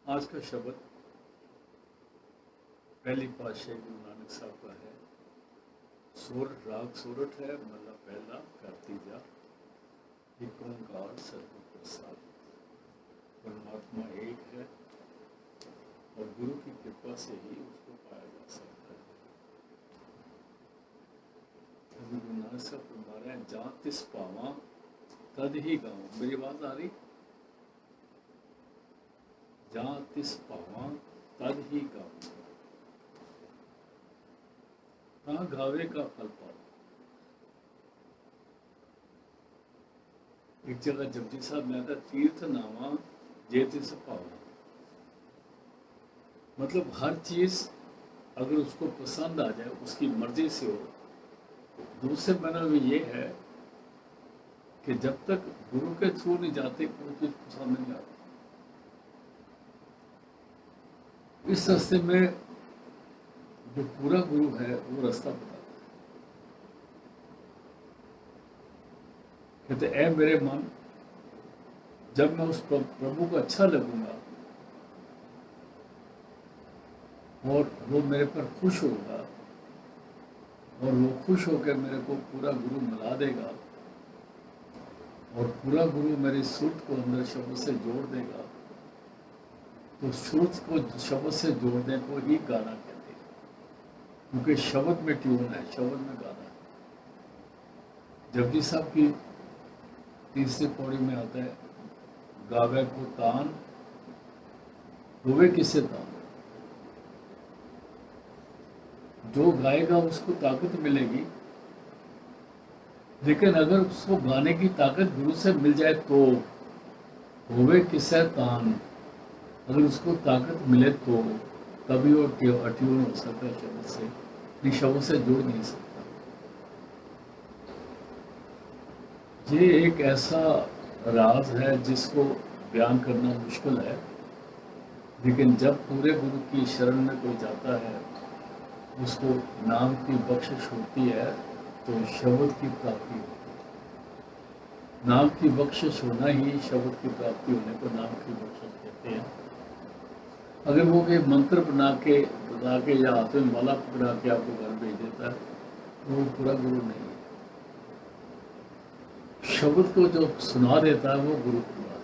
आज का शब्द पहली पातशाही गुरु नानक साहब का है। सोरठ राग सोरठ है, मतलब पहला तीजा। एक ओंकार सतगुरु प्रसाद। परमात्मा एक है और गुरु की कृपा से ही उसको पाया जा सकता है। गुरु नानक साहब फरमा रहे हैं, जहाँ तिस पावा तद ही गाँव। मेरी बात आ रही? जहाँ तिस पावा तद ही गाँव, कहाँ गावे का फल पाओ। एक जगह जपजी साहब में आता, तीर्थ नामा जे तिस पावा। मतलब हर चीज अगर उसको पसंद आ जाए, उसकी मर्जी से हो। दूसरे मायने में ये है कि जब तक गुरु के थ्रू नहीं जाते, कोई चीज पसंद नहीं आती। इस रास्ते में जो पूरा गुरु है वो रास्ता बताता है। कहते ऐ मेरे मन, जब मैं उस प्रभु को अच्छा लगूंगा और वो मेरे पर खुश होगा और वो खुश होकर मेरे को पूरा गुरु मिला देगा और पूरा गुरु मेरी सुरत को अंदर शब्द से जोड़ देगा, तो सुरत को शब्द से जोड़ने को ही गाना कहते हैं। क्योंकि शब्द में ट्यून है, शब्द में गाना है। जपजी साहब की तीसरी पौड़ी में आता है, गावे को तान होवे किसे तान। जो गाएगा उसको ताकत मिलेगी, लेकिन अगर उसको गाने की ताकत गुरु से मिल जाए तो होवे किसे तान। अगर उसको ताकत मिले तो तभी वो अट्यून हो सकता है शब्द से, नहीं शब्द से जुड़ नहीं सकता। ये एक ऐसा राज है जिसको बयान करना मुश्किल है, लेकिन जब पूरे गुरु की शरण में कोई जाता है, उसको नाम की बख्शिश होती है तो शब्द की प्राप्ति होती है। नाम की बख्शिश होना ही शब्द की प्राप्ति होने को नाम की बख्शिश कहते हैं। अगर वो कोई मंत्र बना के या हाथ में माला पकड़ा के आपको घर भेज देता है तो वो पूरा गुरु नहीं है। शब्द को जो सुना देता है वो गुरु पूरा है।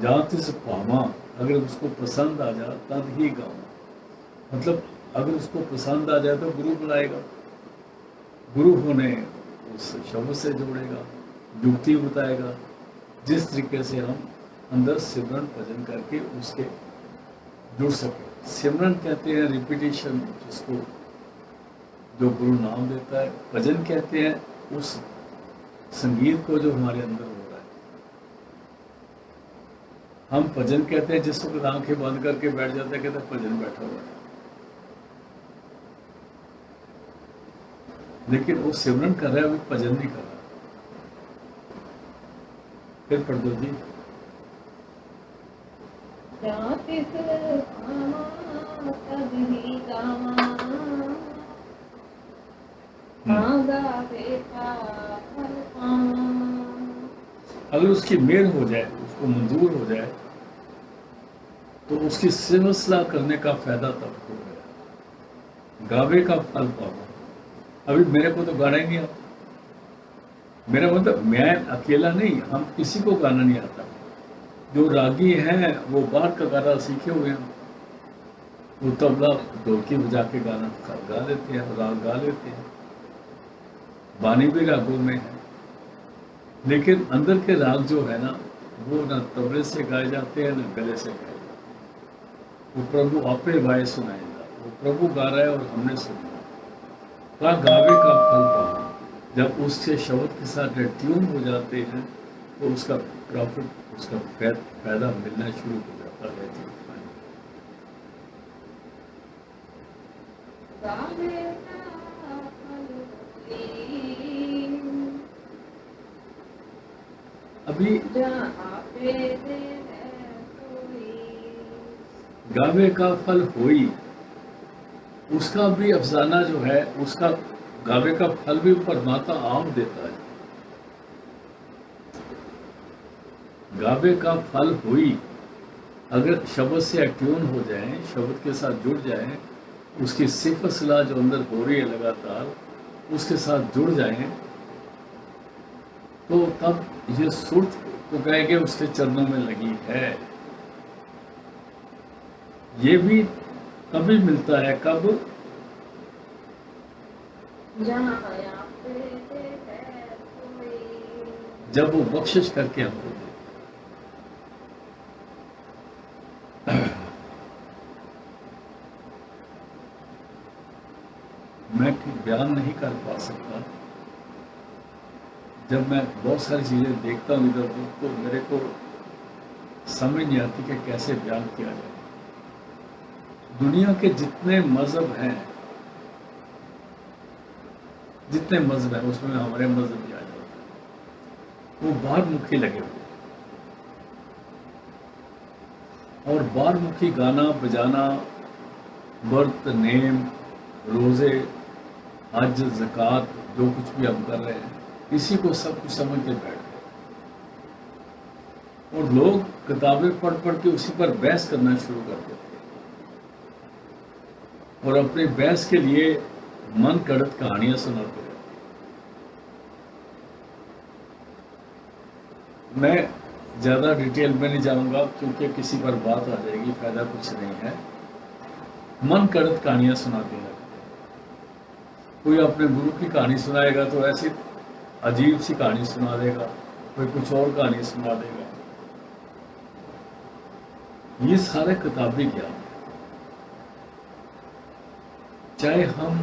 जहाँ तिस पावा, अगर उसको पसंद आ जाए तब ही गाँव। मतलब अगर उसको पसंद आ जाए तो गुरु बुलाएगा, गुरु होने उस शब्द से जोड़ेगा, युक्ति बताएगा जिस तरीके से हम अंदर सिमरन भजन करके उसके जुड़ सके। सिमरन कहते हैं रिपीटिशन, जिसको जो गुरु नाम देता है। भजन कहते हैं उस संगीत को जो हमारे अंदर हो रहा है। हम भजन कहते हैं जिस वक्त आंखें बंद करके बैठ जाते हैं, कहते हैं भजन बैठा हुआ है, लेकिन वो सिमरन कर रहा है, वो भजन नहीं कर रहा। फिर पढ़ दो जी। अगर उसकी मेल हो जाए, उसको मंजूर हो जाए, तो उसकी सिलसिला करने का फायदा तब हो गया। गावे का फल पाओ। अभी मेरे को तो गाना ही नहीं आता। मेरा मतलब मैं अकेला नहीं, हम किसी को गाना नहीं आता। जो रागी हैं वो बाहर का गाना सीखे हुए हैं, वो तबला ढोलकी बजा के गाना गा लेते हैं, राग गा लेते हैं। बानी भी रागों में है, लेकिन अंदर के राग जो है ना, वो ना तबले से गाए जाते हैं ना गले से गाए जाते हैं। वो प्रभु आपे गाए सुनाएगा, वो प्रभु गा रहा है और हमने सुना। का गावे का फल पाओ। जब उसके शब्द के साथ ट्यून हो जाते हैं तो उसका प्रॉफिट, उसका फायदा मिलना शुरू हो जाता है। अभी गावे का फल होई, उसका भी अफसाना जो है, उसका गावे का फल भी परमात्मा आम देता है। गावे का फल हुई। अगर शब्द से अट्यून हो जाएं, शब्द के साथ जुड़ जाएं, उसकी सिफत सलाह जो अंदर हो रही है लगातार, उसके साथ जुड़ जाएं, तो तब ये सुर्त को कहेंगे उसके चरणों में लगी है। ये भी तभी मिलता है कब, जब वो बख्शिश करके हमको दे। मैं बयान नहीं कर पा सकता। जब मैं बहुत सारी चीजें देखता हूँ इधर उधर, तो मेरे को समझ नहीं आती कि कैसे बयान किया जाए। दुनिया के जितने मजहब हैं, उसमें हमारे मजहब भी आ जाते हैं। वो बाहरमुखी लगे हुए, और बाहरमुखी गाना बजाना, बर्त नेम, रोजे, हज, ज़कात, जो कुछ भी हम कर रहे हैं, इसी को सब कुछ समझ के बैठ गए। और लोग किताबें पढ़ पढ़ के उसी पर बहस करना शुरू कर देते हैं, और अपने बहस के लिए मन गढ़ंत कहानियां सुनाते रहते हैं। मैं ज़्यादा डिटेल में नहीं जाऊंगा, क्योंकि किसी पर बात आ जाएगी, फायदा कुछ नहीं है। मन गढ़ंत कहानियां सुनाते हैं। कोई अपने गुरु की कहानी सुनाएगा तो ऐसी अजीब सी कहानी सुना देगा, कोई कुछ और कहानी सुना देगा। ये सारे किताबी ज्ञान है। चाहे हम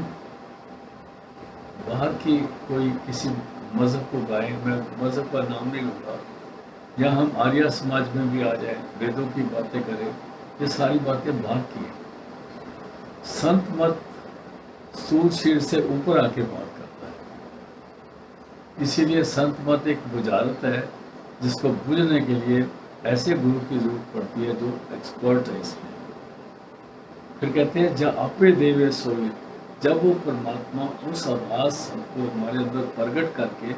बाहर की कोई किसी मजहब को गाएं, मैं मजहब का नाम नहीं लूँगा, या हम आर्य समाज में भी आ जाएं, वेदों की बातें करें, ये सारी बातें बाहर की हैं। संत मत सूर शीर से ऊपर आके बात करता है। इसीलिए संत मत एक बुझारत है, जिसको बुझने के लिए ऐसे गुरु की जरूरत पड़ती है जो एक्सपर्ट है इसमें। फिर कहते हैं जब आपे देवे सोई, जब वो परमात्मा उस आवाज को हमारे अंदर प्रकट करके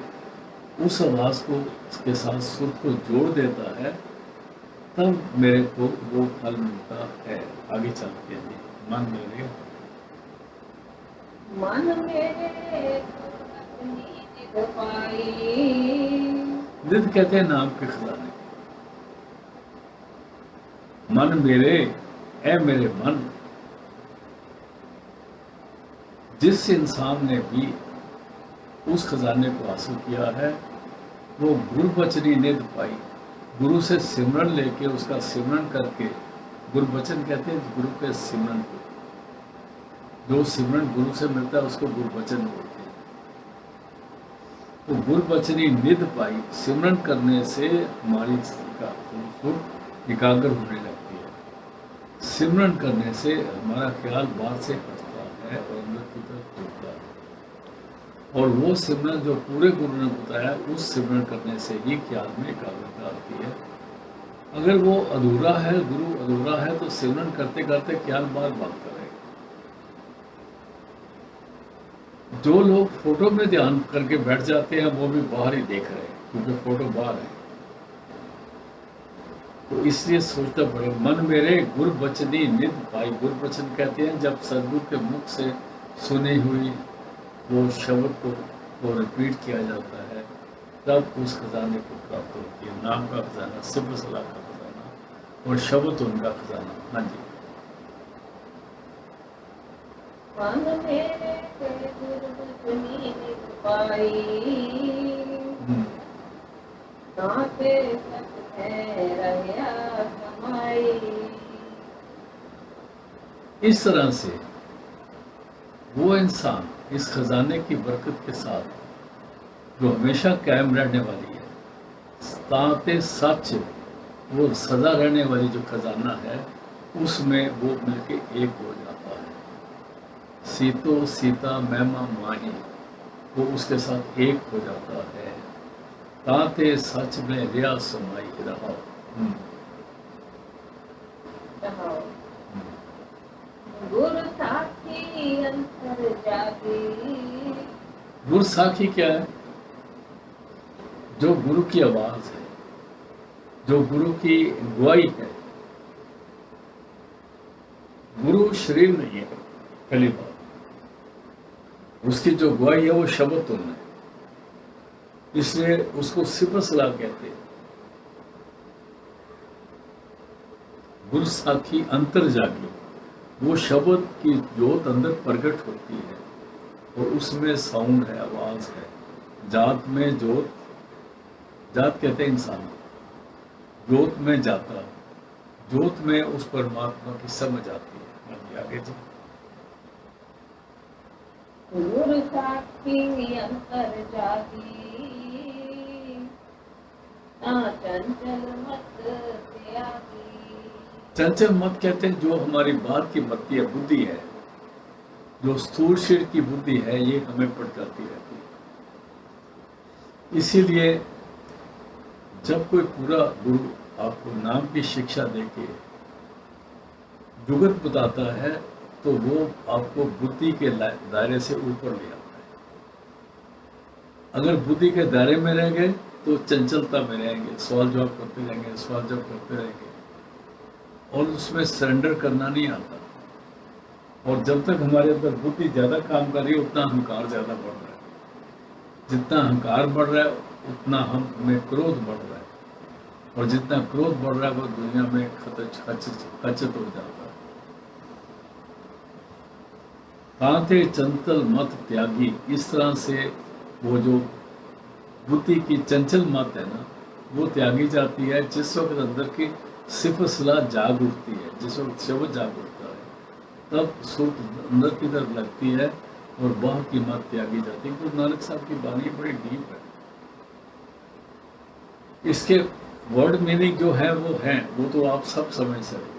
उस आवाज को उसके साथ सुर को जोड़ देता है, तब मेरे को वो फल मिलता है। आगे चल के मन मेरे निध कहते हैं नाम के खजाने। मन मेरे, ऐ मेरे मन, जिस इंसान ने भी उस खजाने को हासिल किया है, वो गुरु बचनी निध पाई। गुरु से सिमरन लेके, उसका सिमरन करके, गुरु वचन कहते हैं गुरु के सिमरन को। जो सिमरन गुरु से मिलता है उसको गुरु वचन बोलते हैं। तो गुरु बचनी निध पाई, सिमरन करने से हमारी का एकाग्र होने लगती है। सिमरन करने से हमारा ख्याल बाहर से हटता है और अंदर की तरफ जुड़ता है। और वो सिमरन जो पूरे गुरु ने बताया, उस सिमरन करने से ही ख्याल में एकाग्रता आती है। अगर वो अधूरा है, गुरु अधूरा है, तो सिमरन करते करते ख्याल बार भागता रहेगा। जो लोग फोटो में ध्यान करके बैठ जाते हैं, वो भी बाहर ही देख रहे हैं, क्योंकि फोटो बाहर है। तो इसलिए सोचता पड़े, मन मेरे गुरु बचनी निध पाई। गुरु वचन कहते हैं जब सदगुरु के मुख से सुनी हुई वो शब्द को रिपीट किया जाता है, तब उस खजाने को प्राप्त होती है। नाम का खजाना, सिर्फ सलाह का खजाना, और शब्द उनका खजाना। हाँ जी। इस तरह से वो इंसान इस खजाने की बरकत के साथ जो हमेशा कायम रहने वाली है, ताते सच, वो सदा रहने वाली जो खजाना है, उसमें वो मिलके एक हो जाता है। सीतो सीता महिमा माही, वो उसके साथ एक हो जाता है। ताते सच में रिया समाई रहा। गुरु साखी क्या है? जो गुरु की आवाज है, जो गुरु की गुआई है, गुरु शरीर नहीं है, पहली बात। उसकी जो गुआई है वो शब्द तुम है, इसलिए उसको सिफत सलाह कहते हैं। गुरु साखी अंतर जागी, वो शब्द की जोत अंदर प्रकट होती है और उसमें साउंड है, आवाज है। जात में जोत, जात कहते हैं इंसान, जोत में जाता, जोत में उस परमात्मा की समझ आती है। आगे जी। गुरु साक्षी अंतर जागी, चंचल मत त्यागी। चंचल मत कहते हैं जो हमारी बात की मति है, बुद्धि है, जो स्थूल शरीर की बुद्धि है, ये हमें भटकाती रहती है। इसीलिए जब कोई पूरा गुरु आपको नाम की शिक्षा देके जुगत बताता है तो वो आपको बुद्धि के दायरे से ऊपर ले आता है। अगर बुद्धि के दायरे में रह गए तो चंचलता में रहेंगे, सवाल जवाब करते रहेंगे, सवाल जवाब करते रहेंगे और उसमें सरेंडर करना नहीं आता। और जब तक हमारे अंदर बुद्धि ज्यादा काम कर रही है उतना अहंकार ज्यादा बढ़ रहा है। जितना अहंकार बढ़ रहा है उतना हम में क्रोध बढ़ रहा है और जितना क्रोध बढ़ रहा है वो दुनिया में खचित हो जाता है। कांते चंचल मत त्यागी, इस तरह से वो जो बुद्धि की चंचल मत है ना, वो त्यागी जाती है जिस वक्त अंदर की सिर्फ सलाह जाग उठती है, जिस वक्त शब्द जाग उठता है तब सूट अंदर की तरफ लगती है और बाह की मत त्यागी जाती है। गुरु नानक साहब की बानी बड़ी डीप है। इसके वर्ड मीनिंग जो है वो तो आप सब समझ सकते।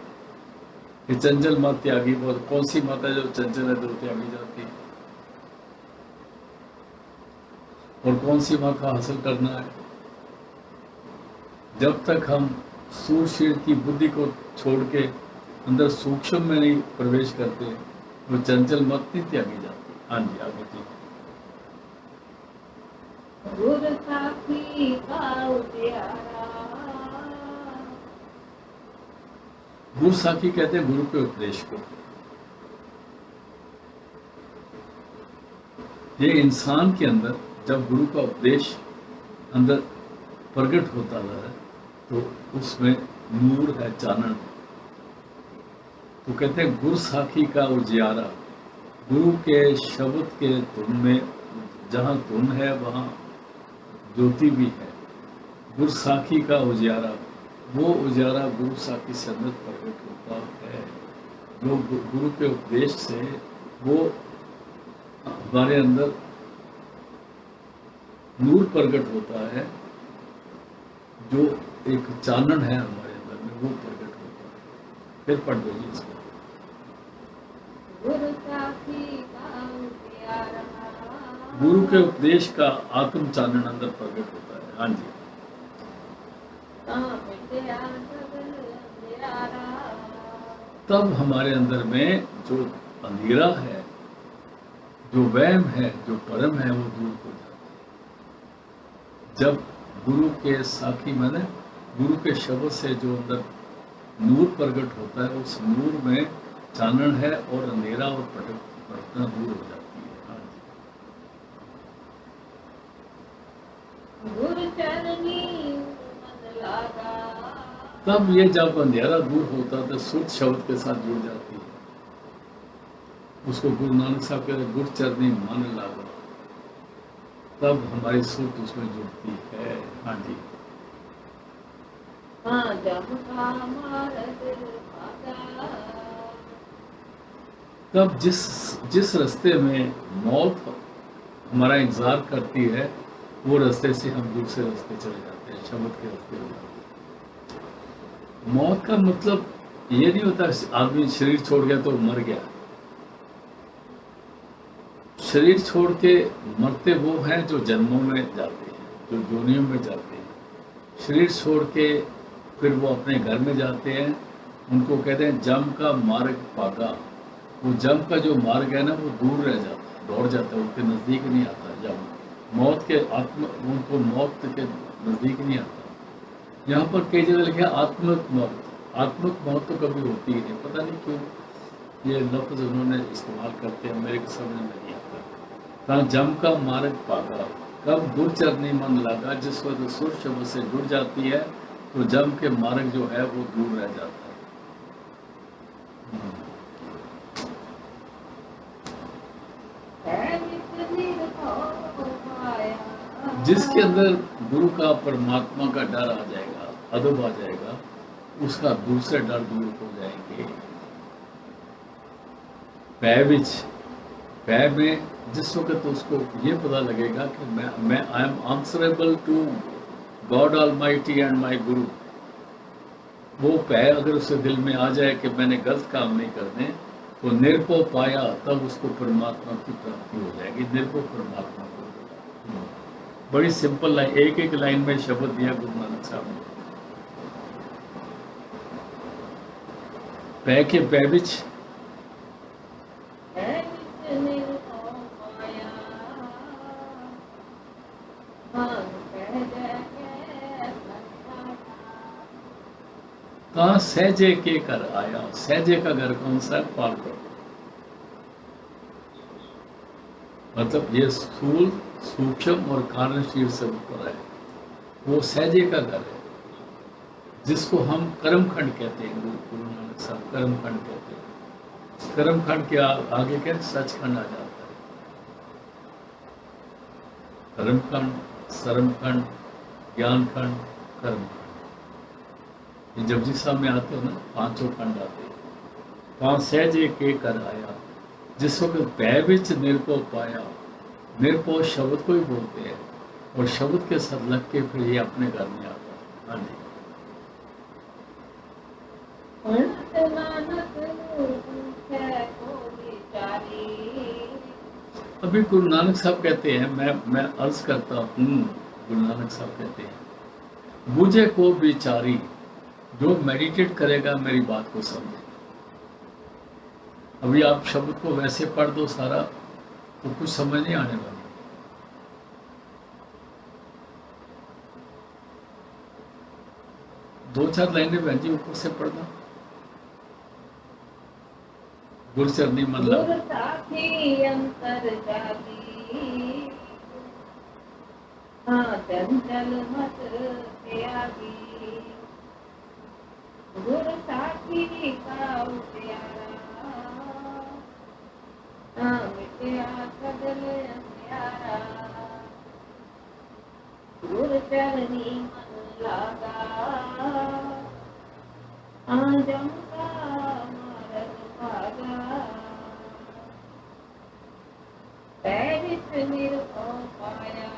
कि चंचल मत त्यागी, बहुत कौन सी मत है जो चंचल है तो त्यागी जाती है, और कौन सी मत का हासिल करना है। जब तक हम स्थूल शरीर की बुद्धि को छोड़ के अंदर सूक्ष्म में नहीं प्रवेश करते वो चंचल मत नहीं त्यागी जाती। हाँ जी आगे जी। गुरु साखी का उजियारा, गुरु साखी कहते हैं गुरु के उपदेश को। ये इंसान के अंदर जब गुरु का उपदेश अंदर प्रकट होता है तो उसमें नूर है, चानन। तो कहते हैं गुरु साखी का उजियारा, गुरु के शब्द के धुन में जहाँ धुन है वहाँ ज्योति भी है। गुरु साखी का उजियारा, वो उजियारा गुरु साखी से अंदर प्रकट होता है। जो गुरु के उपदेश से वो हमारे अंदर नूर प्रकट होता है, जो एक चानन है हमारे अंदर में वो प्रकट होता है। फिर पढ़ दो जी इसको। गुरु साखी का उजियारा, गुरु के उपदेश का आत्म चानन अंदर प्रकट होता है। हाँ जी। तब हमारे अंदर में जो अंधेरा है, जो वहम है, जो परम है वो दूर हो जाता है। जब गुरु के साखी माने गुरु के शब्द से जो अंदर नूर प्रकट होता है उस नूर में चानन है और अंधेरा और पटकना दूर हो जाती है। हाँ जी। गुरु चरनी मन लागा, तब ये जब अंधेरा दूर होता तो शुद्ध शब्द के साथ जुड़ जाती है। उसको गुरु नानक साहब कहते हैं गुरु चरनी मन लागा, तब हमारी शुद्ध उसमें जुड़ती है। हाँ जी। हाँ जब का मार्ग पागा, तब जिस रास्ते में मौत हमारा इंतजार करती है वो रास्ते से हम दूसरे रास्ते चले जाते हैं, शब्द के रास्ते हो जाते हैं। मौत का मतलब ये नहीं होता आदमी शरीर छोड़ गया तो मर गया। शरीर छोड़ के मरते वो हैं जो जन्मों में जाते हैं, जो योनियों में जाते हैं। शरीर छोड़ के फिर वो अपने घर में जाते हैं, उनको कहते हैं जम का मार्ग पागा। वो जम का जो मार्ग है ना वो दूर रह जाता है, दौड़ जाता है, उनके नजदीक नहीं आता। जम मौत के आत्मा उनको मौत के नजदीक नहीं आता। यहाँ पर कई जगह लिखा है आत्मक मौत। आत्मक मौत तो कभी होती ही नहीं, पता नहीं क्यों ये लफ्ज उन्होंने इस्तेमाल करते हैं, मेरे को समझ में नहीं आता। कहाँ जम का मार्ग पागा, कब गुर चरनी मन लगा, जिस वक्त सुर शब्द से जुड़ जाती है तो जम के मार्ग जो है वो दूर रह जाता है। है नित निर्भव माया। जिसके अंदर गुरु का परमात्मा का डर आ जाएगा, अदब आ जाएगा, उसका दूसरे डर दूर हो जाएंगे। पै विच, पै में जिस वक्त उसको ये पता लगेगा कि मैं I am answerable to God almighty and my guru, वो पै अगर उसे दिल में आ जाए कि मैंने गलत काम नहीं करने, तो निर्भव पाया, तब उसको परमात्मा की प्राप्ति हो जाएगी। निर्भव परमात्मा को, बड़ी सिंपल लाइन, एक एक लाइन में शब्द दिया गुरु नानक साहब ने। पै के पै विच, है नित निर्भव माया। मन सहज के संसारा। कहाँ सहजे के कर आया। सहजे का घर कौन सा है? पालकोट। मतलब ये स्थूल, सूक्ष्म और कारणशील से ऊपर है, वो सहजे का घर है, जिसको हम कर्मखंड कहते हैं। गुरु नानक साहब कर्मखंड कहते हैं। कर्मखंड के आगे क्या सचखंड आ जाता है। कर्मखंड, सरमखंड, ज्ञानखंड, कर्मखंड, ये जपजी साहब में आते हो ना, पांचों खंड आते हैं। वहां सहजे के कर आया, जिस वक्त पै विच निर्भव पाया। निर्भव शब्द को ही बोलते हैं, और शब्द के साथ लग के फिर ये अपने घर में आता है। हाँ जी। उनत नानक है को विचारी। अभी गुरु नानक साहब कहते हैं, मैं अर्ज करता हूँ, गुरु नानक साहब कहते हैं, बुझे को विचारी, जो मेडिटेट करेगा मेरी बात को समझे। अभी आप शब्द को वैसे पढ़ दो सारा, तो कुछ समझ नहीं आने वाली। दो चार लाइनें बहन जी ऊपर से पढ़ना। गुरचरनी मतलब गुर साखी अंतर जागी। हाँ चंचल मत त्यागी। गुर साखी का प्यारा। हाँ मिटया सगल अंधियारा। गुर चरनी मन लागा। हाँ जम का मार्ग भागा। पै विच निर्भव पाया।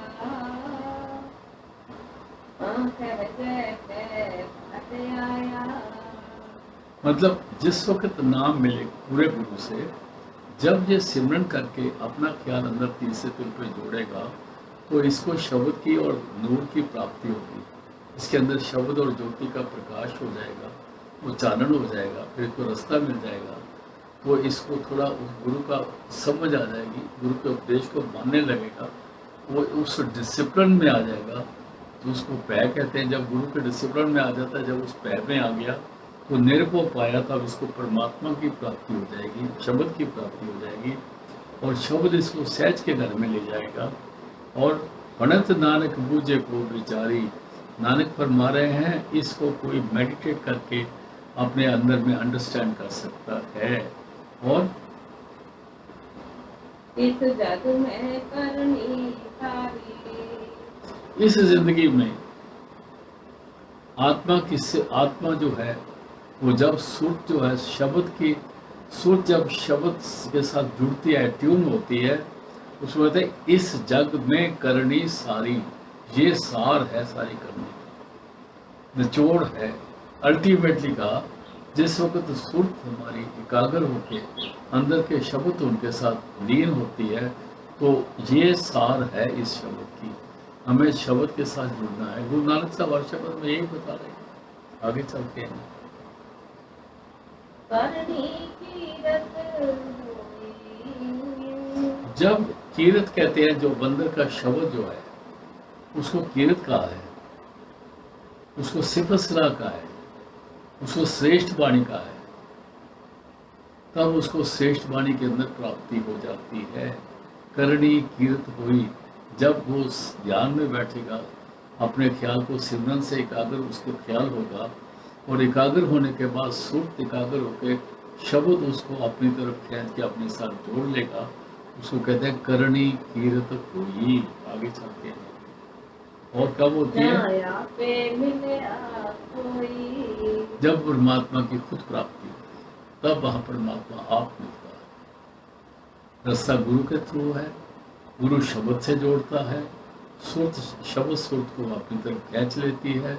हाँ सहज के भात आया। मतलब जिस वक्त नाम मिले पूरे गुरु से, जब ये सिमरन करके अपना ख्याल अंदर तीसरे तिल पे जोड़ेगा, तो इसको शब्द की और नूर की प्राप्ति होगी। इसके अंदर शब्द और ज्योति का प्रकाश हो जाएगा, वो चानन हो जाएगा, फिर इसको रास्ता मिल जाएगा। तो इसको थोड़ा उस गुरु का समझ आ जाएगी, गुरु के उपदेश को मानने लगेगा, वो उस डिसिप्लिन में आ जाएगा। तो उसको पै कहते हैं। जब गुरु के डिसिप्लिन में आ जाता है, जब उस पै में आ गया, तो निर्भव पाया, तब इसको परमात्मा की प्राप्ति हो जाएगी, शब्द की प्राप्ति हो जाएगी, और शब्द इसको सहज के घर में ले जाएगा। और पणत नानक बूझे को विचारी, नानक फरमा रहे हैं, इसको कोई मेडिटेट करके अपने अंदर में अंडरस्टैंड कर सकता है। और इस जग में करनी सारी। इस जिंदगी में आत्मा किससे, आत्मा जो है वो जब सुर जो है शब्द की, सुर जब शब्द के साथ जुड़ती है, ट्यून होती है, उसमें कहते हैं इस जग में करनी सारी। ये सार है सारी करनी, निचोड़ है। अल्टीमेटली कहा, जिस वक्त सुर हमारी एकाग्र होके अंदर के शब्द उनके साथ लीन होती है, तो ये सार है इस शब्द की। हमें शब्द के साथ जुड़ना है। गुरु नानक साहब हर शब्द में यही बता रहे हैं। आगे चलते हैं। करनी कीरत होई। जब कीरत कहते हैं, जो बंदर का शब्द जो है उसको कीरत कहा है। उसको सिफत सलाह का है, उसको श्रेष्ठ वाणी का है, तब उसको श्रेष्ठ वाणी के अंदर प्राप्ति हो जाती है। करणी कीर्त हुई, जब वो ध्यान में बैठेगा, अपने ख्याल को सिमरन से एकाग्र उसको ख्याल होगा, और एकाग्र होने के बाद सुरत एकाग्र होकर शब्द उसको अपनी तरफ खींच के अपने साथ जोड़ लेगा, उसको कहते हैं करणी कीर्त हुई। आगे चलते हैं, और कब होती है? नया पे मिले कोई, जब परमात्मा की खुद प्राप्ति होती है, तब वहां परमात्मा आप मिलता है। रास्ता गुरु के थ्रू है, गुरु शब्द से जोड़ता है, सुरत शब्द सुरत को अपनी तरफ खींच लेती है,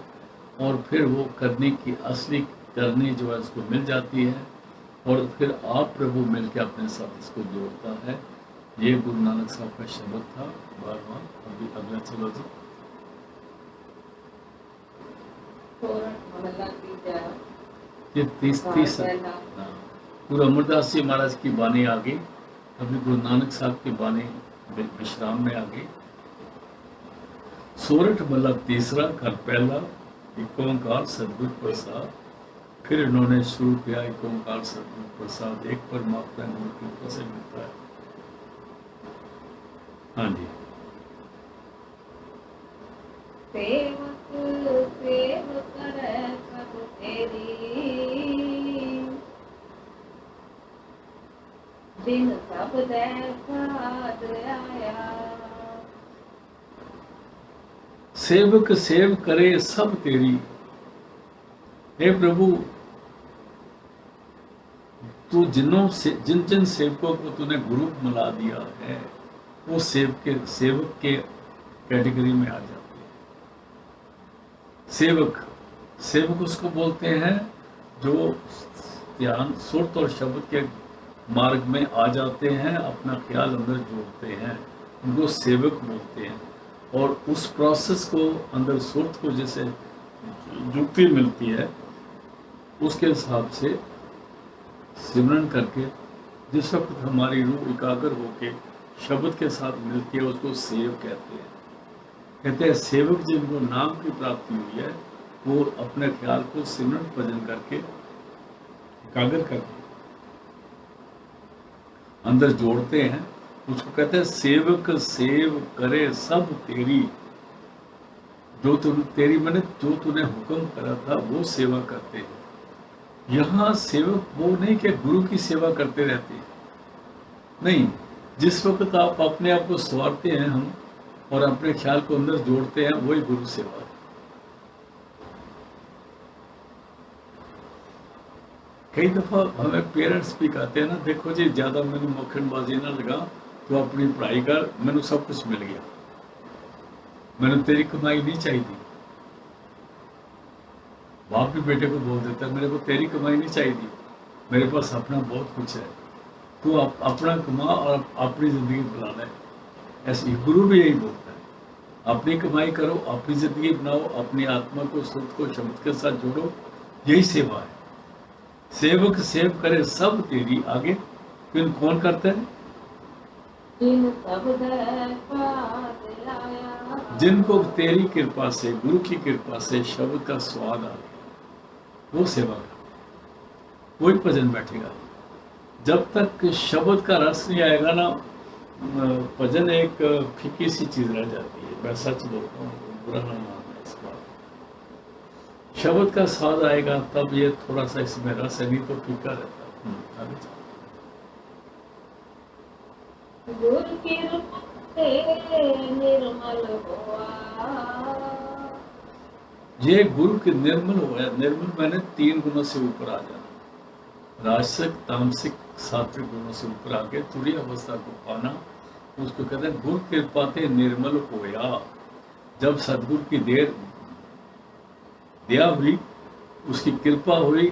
और फिर वो करने की असली करनी जो है उसको मिल जाती है, और फिर आप प्रभु मिल के अपने साथ इसको जोड़ता है। ये गुरु नानक साहब का शब्द था। बार-बार अभी अगला चलो जी। पूर्ण महला तीजा, ये तीस पहला। हाँ, गुरु अमरदास जी महाराज की बानी आ गई, अभी गुरु नानक साहब की बानी विश्राम में आ गई। सोरठ महला तीसरा, घर पहला, एक ओंकार सदगुरु प्रसाद। फिर इन्होंने शुरू किया एक ओंकार सदगुरु प्रसाद, एक परमात्मा गुरु कृपा से मिलता है। हाँ जी। सेवक सेव करे सब तेरी, दिन सब देखा आया। सेवक सेव करे सब तेरी। हे प्रभु, तू जिन जिन सेवकों को तूने गुरु मिला दिया है, वो सेवक के कैटेगरी में आ जाते हैं। सेवक उसको बोलते हैं जो ध्यान सुरत और शब्द के मार्ग में आ जाते हैं, अपना ख्याल अंदर जोड़ते हैं, उनको सेवक बोलते हैं। और उस प्रोसेस को अंदर सुरत को जैसे जुक्ति मिलती है, उसके हिसाब से सिमरन करके जिस वक्त हमारी रूह एकाग्र होके शब्द के साथ मिलती है, उसको सेव कहते हैं। कहते हैं सेवक जिनको नाम की प्राप्ति हुई है, वो अपने ख्याल को सिमरन भजन करके एकाग्र करके अंदर जोड़ते हैं, उसको कहते हैं सेवक सेव करे सब तेरी। जो तेरी मैंने जो तूने हुक्म करा था वो सेवा करते हैं। यहाँ सेवक वो नहीं कि गुरु की सेवा करते रहते हैं, नहीं। जिस वक्त आप अपने आप को संवारते हैं हम और अपने ख्याल को अंदर जोड़ते हैं, वही गुरु सेवा है। कई दफा हमें पेरेंट्स भी कहते हैं ना, देखो जी ज्यादा मैंने मक्खनबाजी ना लगा, तो अपनी पढ़ाई कर, मैंने सब कुछ मिल गया, मैंने तेरी कमाई नहीं चाहिए। बाप भी बेटे को बोल देता है, मेरे को तेरी कमाई नहीं चाहिए, मेरे पास अपना बहुत कुछ है, तू अपना कमा और अपनी जिंदगी बना ले। ऐसे गुरु भी यही बोलता है, अपनी कमाई करो, अपनी जिंदगी बनाओ, अपनी आत्मा को सुरत को शब्द के साथ जोड़ो, यही सेवा है। सेवक सेव करे सब तेरी। आगे फिर कौन करता है? दिन सब देखा आया। जिनको तेरी कृपा से, गुरु की कृपा से शब्द का स्वाद आ गया, वो सेवा कर, वही भजन बैठेगा। जब तक शब्द का रस नहीं आएगा ना, भजन एक फीकी सी चीज रह जाती है। मैं सच बोलता हूँ, बुरा ना मानना इस बात। शब्द का स्वाद आएगा तब ये थोड़ा सा इसमें रस है, नहीं तो फीका रहता है। आगे चलो। गुरु की रूप से निर्मल हुआ। ये गुरु के निर्मल हो गया। निर्मल मैंने 3 गुणों से ऊपर आ जाना, राजसिक तामसिक सात्विक गुणों से ऊपर आके तुरीय अवस्था को पाना, उसको कहते हैं गुरु कृपा ते निर्मल होया। जब सदगुरु की दया हुई, उसकी कृपा हुई,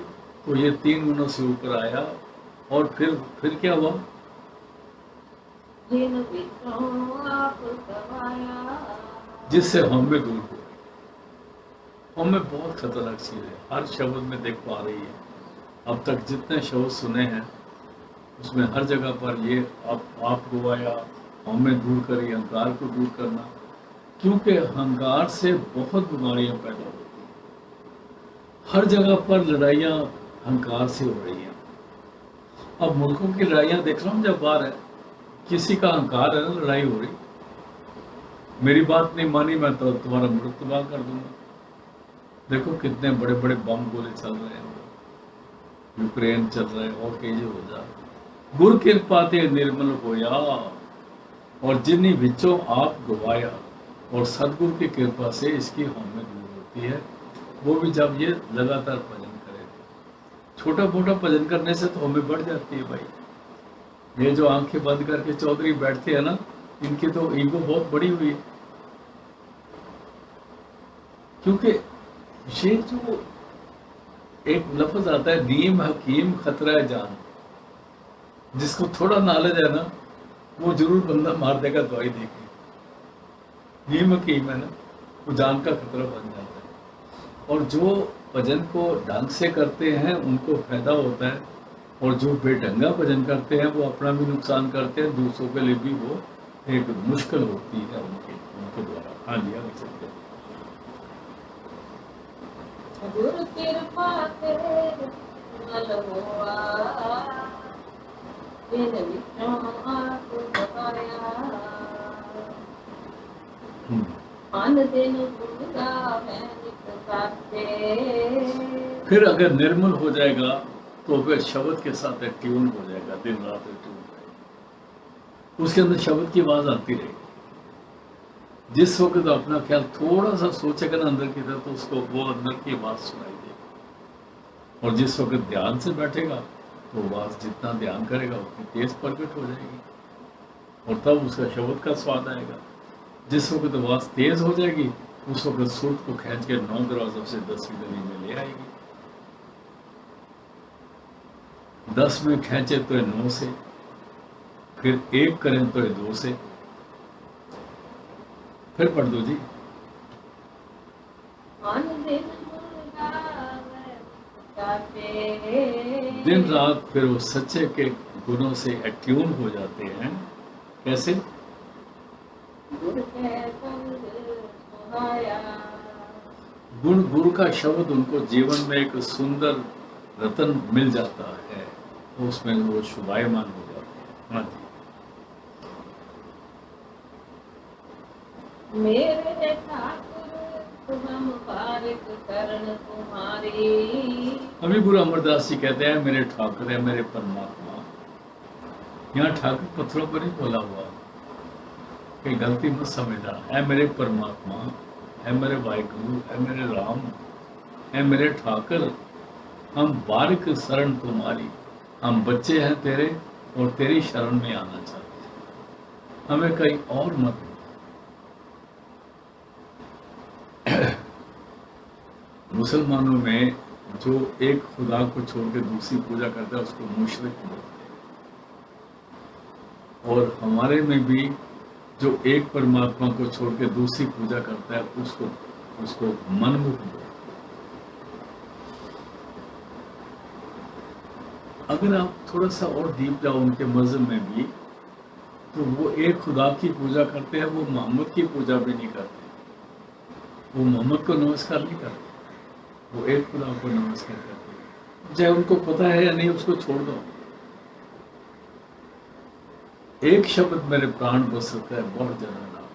तो ये 3 गुणों से ऊपर आया। और फिर क्या हुआ? जिन विषयों आप समाया। जिससे हम में दूर हो। हम में बहुत खतरनाक चीज है, हर शब्द में देख पा रही है। अब तक जितने शब्द सुने हैं उसमें हर जगह पर ये आप गवाया, हमें दूर करी, अहंकार को दूर करना। क्योंकि अहंकार से बहुत बीमारियां पैदा होती हैं। हर जगह पर लड़ाइयाँ अहंकार से हो रही हैं। अब मुल्कों की लड़ाइयाँ देख रहा हूँ जब बाहर है, किसी का अहंकार है ना, लड़ाई हो रही, मेरी बात नहीं मानी मैं तो तुम्हारा मुल्क तबाह कर दूंगा। देखो कितने बड़े बड़े बम गोले चल रहे हैं, यूक्रेन चल रहे हैं और कई हो जा। गुर कृपा ते निर्मल होया और जिन्हीं विचों आप गवाया, और सदगुरु की कृपा से इसकी हमें दूर होती है। वो भी जब ये लगातार भजन करे। छोटा मोटा भजन करने से तो हमें बढ़ जाती है भाई। ये जो आंखें बंद करके चौधरी बैठते हैं ना, इनकी तो ईगो बहुत बड़ी हुई है। क्योंकि ये जो एक लफ्ज आता है नीम हकीम खतरा है जान, जिसको थोड़ा नॉलेज है ना, वो जरूर बंदा मार देगा दवाई देके। नीम हकीम है ना, वो जान का खतरा बन जाता है। और जो भजन को ढंग से करते हैं उनको फायदा होता है, और जो बेढंगा भजन करते हैं वो अपना भी नुकसान करते हैं, दूसरों के लिए भी वो एक मुश्किल होती है उनके द्वारा। हाँ जी, आगे चलते हैं। गुरु कृपा ते निर्मल होआ, जिन विचों आप गवाया, अन दिन गुण गावे नित गाते। फिर अगर निर्मल हो जाएगा तो फिर शब्द के साथ ट्यून हो जाएगा, दिन रात ट्यून रहेगा, उसके अंदर शब्द की आवाज आती रहेगी। जिस वक्त तो अपना ख्याल थोड़ा सा सोचेगा ना अंदर की तरफ, तो उसको वो अंदर की आवाज सुनाई देगी। और जिस वक्त ध्यान से बैठेगा तो आवाज जितना ध्यान करेगा उतनी तेज प्रकट हो जाएगी, और तब उसका शब्द का स्वाद आएगा। जिस वक्त आवाज तेज हो जाएगी उस वक्त सुर को खींच के 9 दरवाजों से 10वीं गली में ले आएगी। 10 में खींचे तो 9 से, फिर 1 करें तो 2 से। फिर पढ़ दो जी। अन दिन गुण गावे नित गाते। दिन रात फिर वो सच्चे के गुणों से अट्यून हो जाते हैं। कैसे? गुरु के संग सुहाया, गुण गुरु का शब्द उनको जीवन में एक सुंदर रतन मिल जाता है, तो उसमें वो शुभायमान हो जाते हैं। हाँ जी। मेरे ठाकुर तुम बारिक करण तुम्हारी। अभी गुरु अमरदास जी कहते हैं मेरे ठाकुर है, मेरे परमात्मा। यहाँ ठाकुर पत्थरों पर नहीं बोला हुआ, कहीं गलती मत समझना। है मेरे परमात्मा, है मेरे वाहिगुरु, है मेरे राम, है मेरे ठाकुर, हम बारिक शरण तुम्हारी। हम बच्चे हैं तेरे और तेरी शरण में आना चाहते हैं, हमें कहीं और मत। मुसलमानों में जो एक खुदा को छोड़ के दूसरी पूजा करता है उसको मुशरिक बोलते हैं, और हमारे में भी जो एक परमात्मा को छोड़ के दूसरी पूजा करता है उसको मनमुख बोलते हैं। अगर आप थोड़ा सा और डीप जाओ उनके मजहब में भी, तो वो एक खुदा की पूजा करते हैं, वो मोहम्मद की पूजा भी नहीं करते, वो मोहम्मद को नमस्कार नहीं करते, वो एक खुदा को नमस्कार करते हैं। चाहे उनको पता है या नहीं, उसको छोड़ दो। एक शब्द मेरे प्राण बस सकता है, बहुत ज्यादा नाम।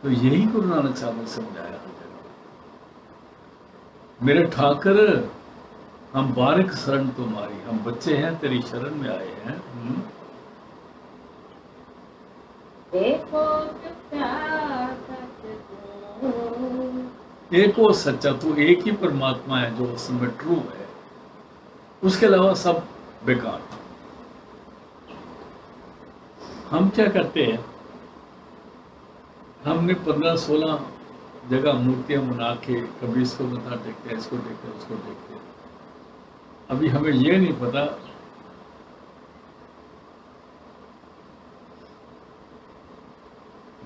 तो यही गुरु नानक साहब ने समझाया हर जगह। मेरे ठाकर हम बारिक शरण तुम्हारी, हम बच्चे हैं तेरी शरण में आए हैं। देखो सच्चा सच तू। एक वो सच्चा, तू एक ही परमात्मा है जो असल में ट्रू है, उसके अलावा सब बेकार। हम क्या करते हैं, हमने 15-16 जगह मूर्तियां बना के कभी इसको मथा टेकते हैं, इसको देखते हैं, उसको देखते हैं। अभी हमें ये नहीं पता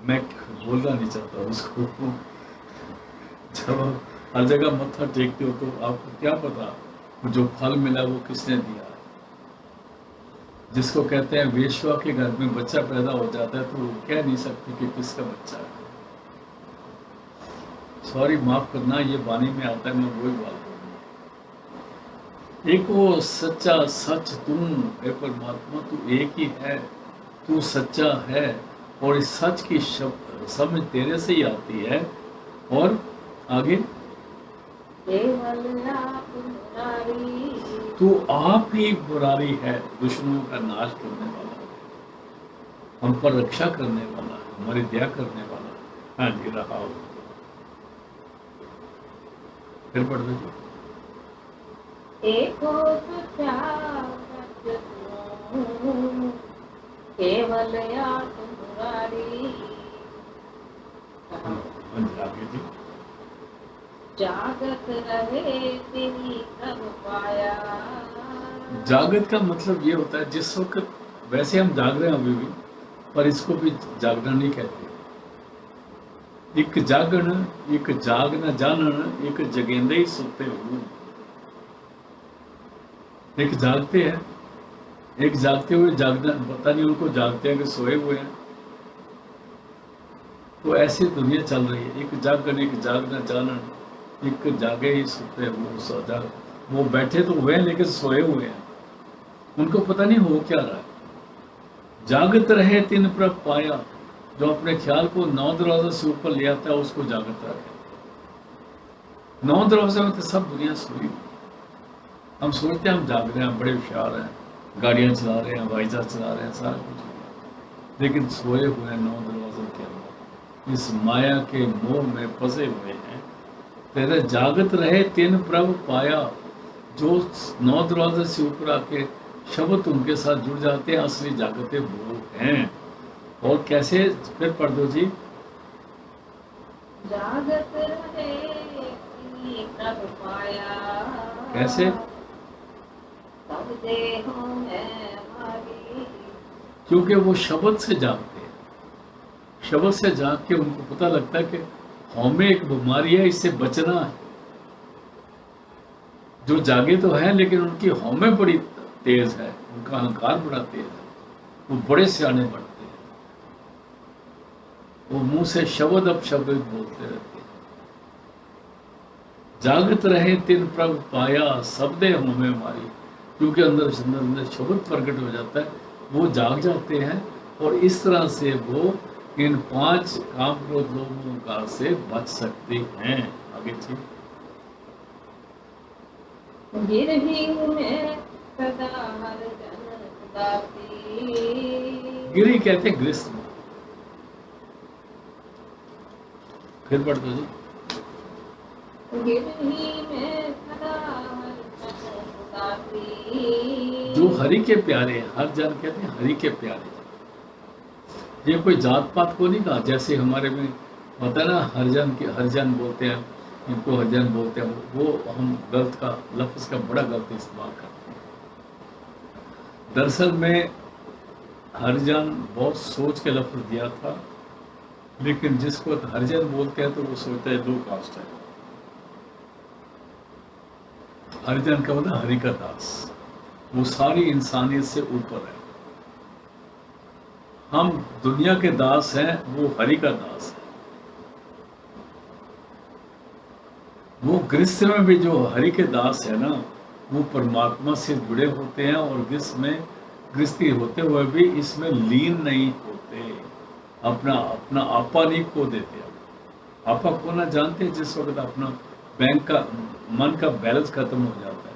मैं बोलना नहीं चाहता उसको। जब हर जगह मत्था टेकते हो तो आपको क्या पता जो फल मिला वो किसने दिया है। जिसको कहते हैं वेश्या के घर में बच्चा पैदा हो जाता है तो वो कह नहीं सकती कि किसका बच्चा है। सॉरी, माफ करना, ये वाणी में आता है, मैं वही बात करूँगा। एक वो सच्चा सच तू, हे परमात्मा तू एक ही है, तू सच्चा है, और इस सच की समझ तेरे से ही आती है। और आगे केवल आप मुरारी, तू आप ही मुरारी है, दुश्मनों का नाश करने वाला है, हम पर रक्षा करने वाला है, हमारी दया करने वाला है। हाँ जी, रहा हो फिर पढ़ दो जी। एको सच्चा सच तू, केवल आप मुरारी। हाँ जी, आगे जी। जागत रहे तेरी सब पाया। जागत का मतलब ये होता है जिस वक्त, वैसे हम जाग रहे हैं अभी भी, पर इसको भी जागना नहीं कहते। एक जागण, एक जागना जानन, एक जगेंदे ही सुते हो। एक जागते हैं, एक जागते हुए जागना, पता नहीं उनको जागते हैं कि सोए हुए हैं। तो ऐसी दुनिया चल रही है, एक जागण, एक जागना जानन, एक जागे ही सुते हो सदा। वो बैठे तो हुए हैं लेकिन सोए हुए हैं, उनको पता नहीं हो क्या रहा है। जागत रहे तिन पर पाया, जो अपने ख्याल को 9 दरवाजे से ऊपर ले आता है उसको जागत रहे। 9 दरवाजे में तो सब दुनिया सोई हुई। हम सोचते हैं हम जाग रहे हैं, हम बड़े होशियार हैं, गाड़ियां चला रहे हैं, हवाई जहाज चला रहे हैं, सारा कुछ हो रहा है। लेकिन सोए हुए हैं 9 दरवाजों के अंदर, इस माया के मोह में फंसे हुए हैं। तेरे जागत रहे तिन प्रभ पाया, जो 9 दरवाजे से ऊपर आके शब्द उनके साथ जुड़ जाते हैं, असली जागते वो हैं। और कैसे, फिर पढ़ दो जी। जागत रहे तेरी सब पाया। कैसे? सब देहों में हमारी। क्योंकि वो शब्द से जागते हैं, शब्द से जाग के उनको पता लगता है कि हमें एक बीमारी है, इससे बचना है। जो जागे तो है लेकिन उनकी हौमें बड़ी तेज है, उनका अहंकार बड़ा तेज है, वो बड़े सियाने बनते हैं, वो मुंह से शब्द अब शब्द बोलते रहते हैं। जागत रहे तिन प्रभ पाया, शब्दे हमें हमारी, क्योंकि अंदर अंदर शब्द प्रकट हो जाता है, वो जाग जाते हैं। और इस तरह से वो इन 5 काम क्रोध लोभ अहंकार से बच सकते हैं। आगे जी। गिरही में सदा हर जन उदासी। गिरी कहते हैं ग्रस्त में। फिर पढ़ दो जी। गिरही में सदा हर जन उदासी। जो हरि के प्यारे, हर जन कहते हैं हरि के प्यारे। ये कोई जात पात को नहीं कहा, जैसे हमारे में होता है ना, हरिजन के हरिजन बोलते हैं, इनको हरिजन बोलते हैं, वो हम गलत का लफ्ज का बड़ा गलत इस्तेमाल करते हैं। दरअसल में हरिजन बहुत सोच के लफ्ज दिया था, लेकिन जिसको हरिजन बोलते हैं तो वो सोचता है 2 कास्ट है। हरिजन का मतलब हरि का दास, वो सारी इंसानियत से ऊपर है। हम दुनिया के दास हैं, वो हरि का दास है। वो गृहस्थ में भी जो हरि के दास है ना, वो परमात्मा से जुड़े होते हैं, और गृहस्थी होते हुए भी इसमें लीन नहीं होते, अपना अपना आपा नहीं खो देते। आपा खोना जानते हैं जिस वक्त अपना बैंक का, मन का बैलेंस खत्म हो जाता है।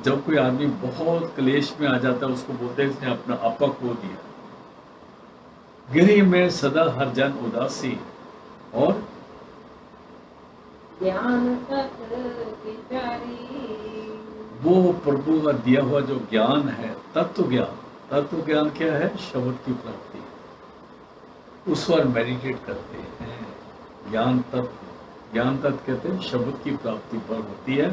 जब कोई आदमी बहुत क्लेश में आ जाता है, उसको बोलते हैं इसने अपना आपा खो दिया। गिरी में सदा हर जन उदासी, और ज्ञान तक विचारी। वो प्रभु का दिया हुआ जो ज्ञान है, तत्व ज्ञान। तत्व ज्ञान क्या है? शब्द की प्राप्ति, उस पर मेडिटेट करते हैं। ज्ञान तत्व कहते हैं शब्द की प्राप्ति पर होती है,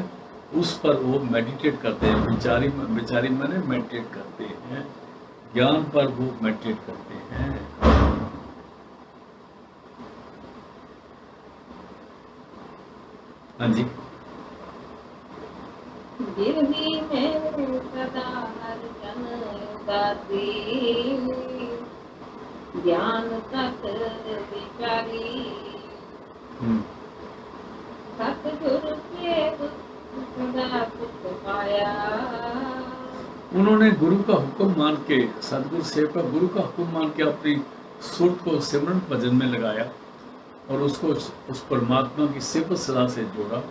उस पर वो मेडिटेट करते हैं। विचारी माने मेडिटेट करते हैं, ज्ञान पर वो मेडिटेट करते हैं। हाँ जी। गिरही में सदा हर जन उदासी। ज्ञान तक विचारी। सतगुरु के सदा सुख पाया। उन्होंने गुरु का हुक्म मान के, सदगुरु सेव का गुरु का हुक्म मान के अपनी सुरत को सिमरन भजन में लगाया और उसको उस परमात्मा की सिफत सलाह से जोड़ा।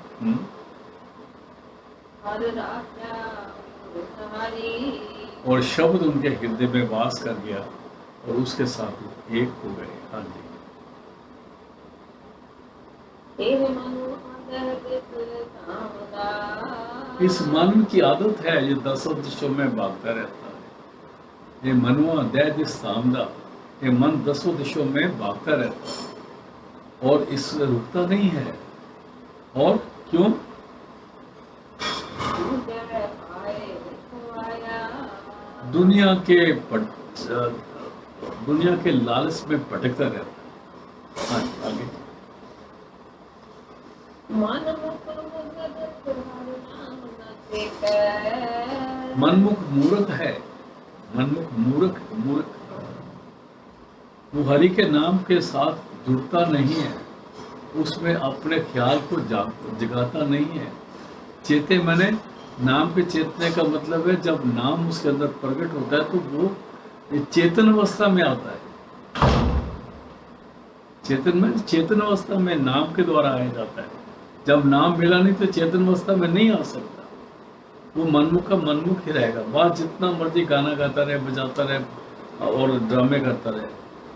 हर राजा तुम्हारी और शब्द उनके हृदय में वास कर गया और उसके साथ एक हो गए। हाँ जी। तेरे मन कामदा इस मन की आदत है जो दसों दिशों में भागता रहता है। ये मनुआ दह दिस तामदा, ये मन दसों दिशों में भागता रहता है और इस रुकता नहीं है। और क्यों? दुनिया के लालच में भटकता रहता है। हाँ, आगे। मनमुख मूर्ख है, मनमुख मूर्ख वो हरि के नाम के साथ जुड़ता नहीं है, उसमें अपने ख्याल को जगाता नहीं है। चेते मैंने नाम के चेतने का मतलब है जब नाम उसके अंदर प्रकट होता है तो वो चेतन अवस्था में आता है। चेतन अवस्था में नाम के द्वारा आया जाता है। जब नाम मिला नहीं तो चेतन अवस्था में नहीं आ सकता। वो मनमुख का मनमुख ही रहेगा। बात जितना मर्जी गाना गाता रहे, बजाता रहे और ड्रामे करता रहे,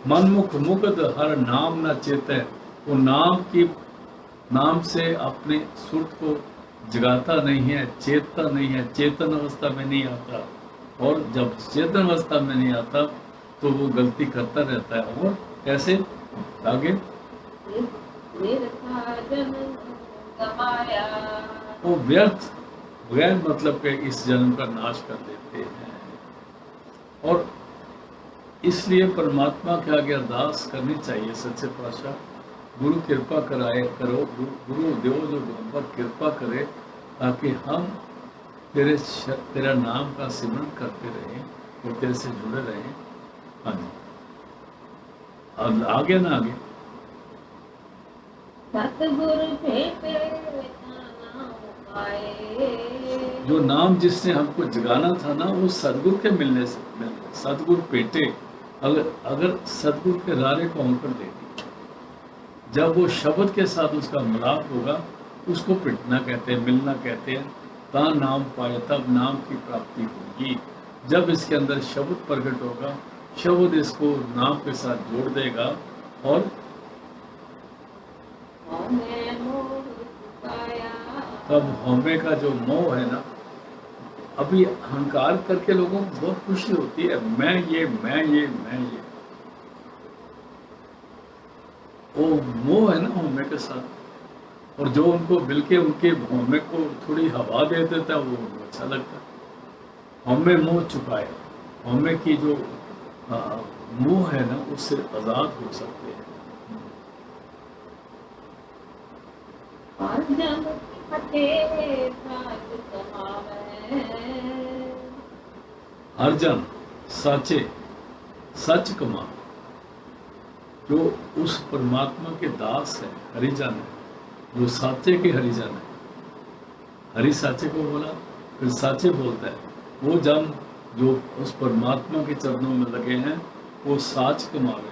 मनमुख मुग्ध हर नाम न चेते, वो नाम से अपने सुरत को जगाता नहीं है, चेतता नहीं है, चेतन अवस्था में नहीं आता। और जब चेतन अवस्था में नहीं आता तो वो गलती करता रहता है। और कैसे? आगे वो व्यर्थ गैर मतलब के इस जन्म का नाश कर देते हैं। और इसलिए परमात्मा के आगे अरदास करनी चाहिए सच्चे पातशाह, गुरु कृपा कराए करो, गुरु देव जो हम पर कृपा करे ताकि हम तेरा नाम का सिमरन करते रहें और तेरे से जुड़े रहें। हाँ जी। और आगे ना आगे जो नाम जिसने हमको जगाना था ना, वो सदगुरु के मिलने से सदगुरु पेटे अगर सदगुरु के रारे को अंकर दे दी, जब वो शब्द के साथ उसका मिलाप होगा उसको पिटना कहते हैं, मिलना कहते हैं। ता नाम पाए तब नाम की प्राप्ति होगी। जब इसके अंदर शब्द प्रकट होगा, शब्द इसको नाम के साथ जोड़ देगा और तब हमें का जो मोह है ना, अभी अहंकार करके लोगों को बहुत खुशी होती है, मैं ये वो मोह है ना हमें के साथ। और जो उनको मिलके उनके हमें को थोड़ी हवा दे देता है वो अच्छा लगता है। हमें मोह चुकाए, हमें की जो मोह है ना उससे आजाद हो सकते हैं। हर जन साचे सच कमा, जो उस परमात्मा के दास है, हरिजन है, जो साचे के हरिजन है। हरि साचे को बोला, फिर साचे बोलता है। वो जन जो उस परमात्मा के चरणों में लगे हैं वो साच कमावे,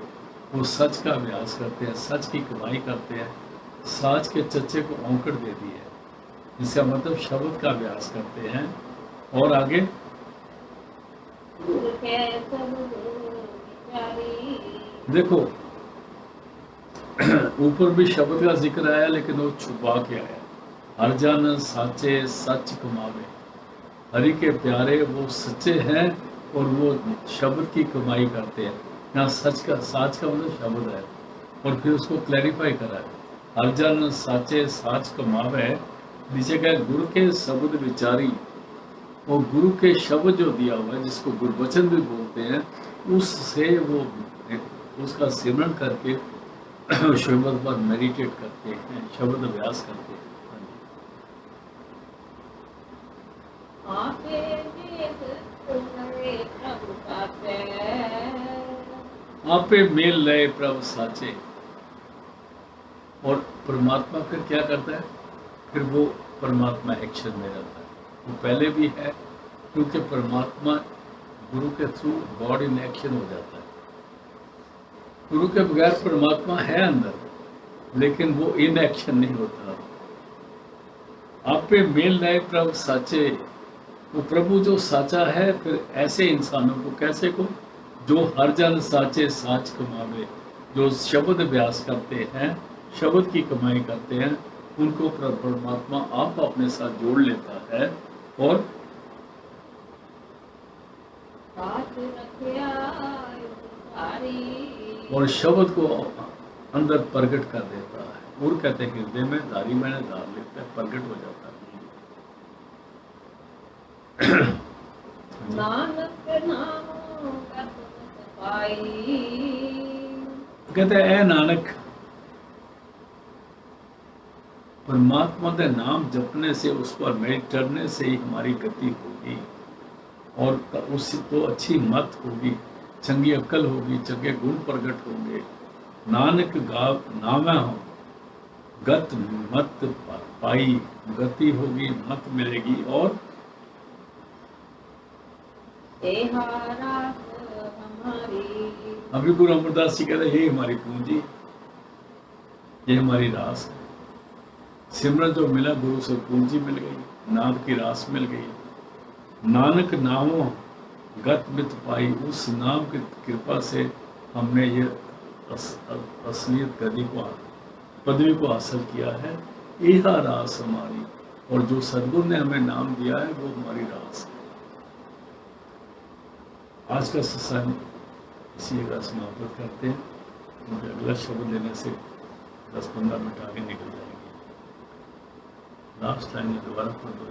वो सच का अभ्यास करते हैं, सच की कमाई करते हैं, साच के चच्चे को औंकड़ दे दी है, इसका मतलब शब्द का अभ्यास करते हैं। और आगे देखो ऊपर भी शब्द का जिक्र आया लेकिन वो छुपा के आया। हर जन साचे सच कमावे, हरि के प्यारे वो सच्चे हैं और वो शब्द की कमाई करते हैं। यहाँ सच का मतलब शब्द है और फिर उसको क्लैरिफाई करा है। हर जन साचे साच कमावे, नीचे का गुरु के शब्द विचारी, वो गुरु के शब्द जो दिया हुआ है जिसको गुरबचन भी बोलते हैं, उससे वो उसका सिमरन करके शब्द पर मेडिटेट करते हैं, शब्द अभ्यास करते हैं। आपे मेल लय प्रभु साचे। और परमात्मा फिर क्या करता है? फिर वो परमात्मा एक्शन में रहता है। वो पहले भी है क्योंकि परमात्मा गुरु के थ्रू गॉड इन एक्शन हो जाता है। गुरु के बगैर परमात्मा है अंदर, लेकिन वो इन एक्शन नहीं होता। आप पे मेल लाए प्रभु साचे, वो प्रभु जो साचा है, फिर ऐसे इंसानों को कैसे को जो हर जन साचे साच कमावे, जो शब्द अभ्यास करते हैं, शब्द की कमाई करते हैं, उनको परमात्मा आप अपने साथ जोड़ लेता है और साथ रखिया धारी। और शब्द को अंदर प्रकट कर देता है। और कहते हैं हृदय में धारी मैंने धार लेता है, प्रकट हो जाता है। नानक नाम गत पाई। कहते हैं ऐ नानक, परमात्मा के नाम जपने से, उस पर मेडिटेट करने से ही हमारी गति होगी और उससे तो अच्छी मत होगी, चंगी अक्ल होगी, चंगे गुण प्रकट होंगे। नानक गाव नामा हो गत मत पाई, गति होगी, मत मिलेगी और हमारी। अभी गुरु अमरदास जी कहते हैं ये हमारी पूंजी, ये हमारी रास है। सिमरन जो मिला गुरु से पूंजी मिल गई, नाम की रास मिल गई। नानक नामों गत मित पाई, उस नाम की कृपा से हमने ये असलियत गति को, पदवी को हासिल किया है। यह रास हमारी, और जो सदगुरु ने हमें नाम दिया है वो हमारी रास है। आज का सत्संग इसी जगह समाप्त करते हैं, क्योंकि अगला शब्द लेने से 10-15 मिनट आगे निकल जाएंगे। लास्ट टाइम में दोबारा पढ़ दो।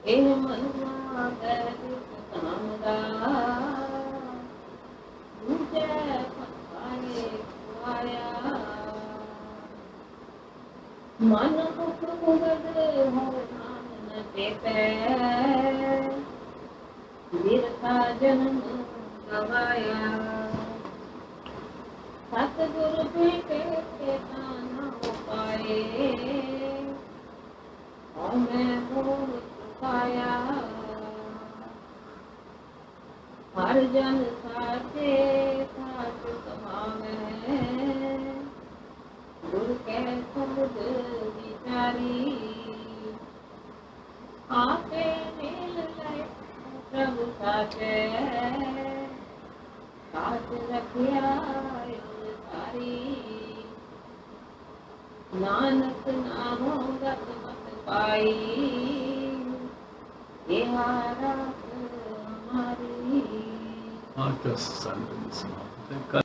एह मनुआ दैनिक कामदा, दूजे पकाए खुआया। मन मुख मुगद हो नाम न चेतै, बिरथा जन्म गवाया। सतगुरु भेटे के ताना हो पाए, और मैं मोह चुकाया। हर जन साचे साच कमावे, गुरु के शब्द विचारी। आपे मेल लय प्रभु साचे, साथ रखिया सारी। नानक नामों गत मत पाई, यह रात हमारी। आज का सत्संग समाप्त है।